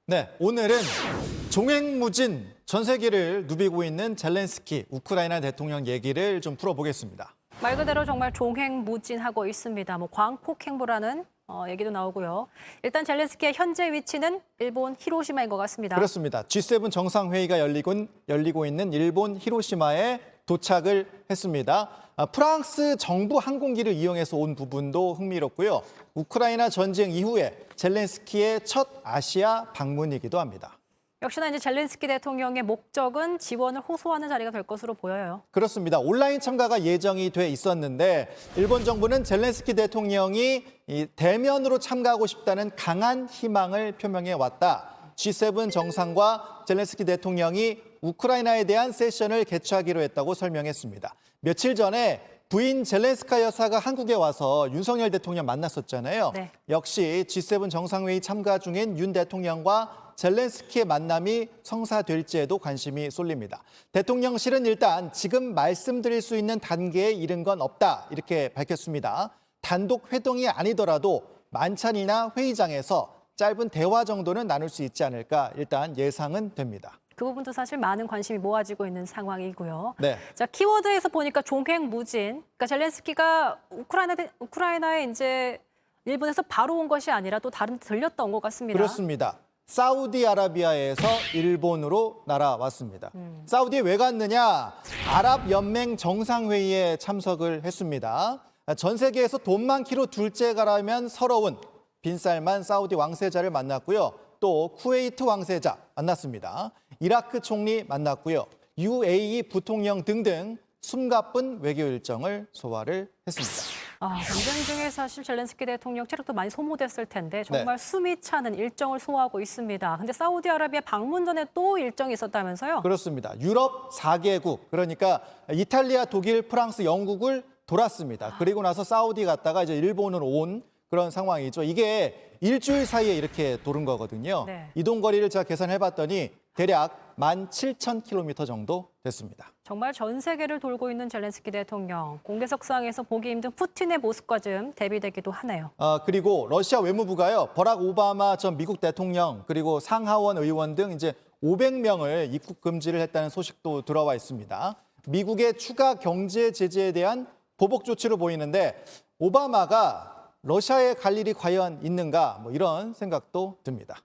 네, 오늘은 종횡무진 전 세계를 누비고 있는 젤렌스키 우크라이나 대통령 얘기를 좀 풀어보겠습니다. 말 그대로 정말 종횡무진하고 있습니다. 광폭행보라는 얘기도 나오고요. 일단 젤렌스키의 현재 위치는 일본 히로시마인 것 같습니다. 그렇습니다. G7 정상회의가 열리고 있는 일본 히로시마에 도착을 했습니다. 프랑스 정부 항공기를 이용해서 온 부분도 흥미롭고요. 우크라이나 전쟁 이후에 젤렌스키의 첫 아시아 방문이기도 합니다. 역시나 이제 젤렌스키 대통령의 목적은 지원을 호소하는 자리가 될 것으로 보여요. 그렇습니다. 온라인 참가가 예정이 돼 있었는데 일본 정부는 젤렌스키 대통령이 대면으로 참가하고 싶다는 강한 희망을 표명해 왔다. G7 정상과 젤렌스키 대통령이 우크라이나에 대한 세션을 개최하기로 했다고 설명했습니다. 며칠 전에 부인 젤렌스카 여사가 한국에 와서 윤석열 대통령 만났었잖아요. 네. 역시 G7 정상회의 참가 중인 윤 대통령과 젤렌스키의 만남이 성사될지에도 관심이 쏠립니다. 대통령실은 일단 지금 말씀드릴 수 있는 단계에 이른 건 없다 이렇게 밝혔습니다. 단독 회동이 아니더라도 만찬이나 회의장에서 짧은 대화 정도는 나눌 수 있지 않을까 일단 예상은 됩니다. 그 부분도 사실 많은 관심이 모아지고 있는 상황이고요. 네. 자, 키워드에서 보니까 종횡무진. 그러니까 젤렌스키가 우크라이나에 이제 일본에서 바로 온 것이 아니라 또 다른 데 들렸던 것 같습니다. 그렇습니다. 사우디아라비아에서 일본으로 날아왔습니다. 사우디에 왜 갔느냐? 아랍연맹 정상회의에 참석을 했습니다. 전 세계에서 돈 많기로 둘째가라면 서러운 빈살만 사우디 왕세자를 만났고요. 또 쿠웨이트 왕세자 만났습니다. 이라크 총리 만났고요. UAE 부통령 등등 숨가쁜 외교 일정을 소화를 했습니다. 전쟁 중에 사실 젤렌스키 대통령 체력도 많이 소모됐을 텐데 정말 숨이 차는 일정을 소화하고 있습니다. 근데 사우디아라비아 방문 전에 또 일정이 있었다면서요? 그렇습니다. 유럽 4개국, 그러니까 이탈리아, 독일, 프랑스, 영국을 돌았습니다. 그리고 나서 사우디 갔다가 이제 일본으로 온 그런 상황이죠. 이게 일주일 사이에 이렇게 도는 거거든요. 네. 이동 거리를 제가 계산해봤더니 대략 17,000km 정도 됐습니다. 정말 전 세계를 돌고 있는 젤렌스키 대통령. 공개석상에서 보기 힘든 푸틴의 모습과 좀 대비되기도 하네요. 그리고 러시아 외무부가요. 버락 오바마 전 미국 대통령 그리고 상하원 의원 등 이제 500명을 입국 금지를 했다는 소식도 들어와 있습니다. 미국의 추가 경제 제재에 대한 보복 조치로 보이는데 오바마가 러시아에 갈 일이 과연 있는가 이런 생각도 듭니다.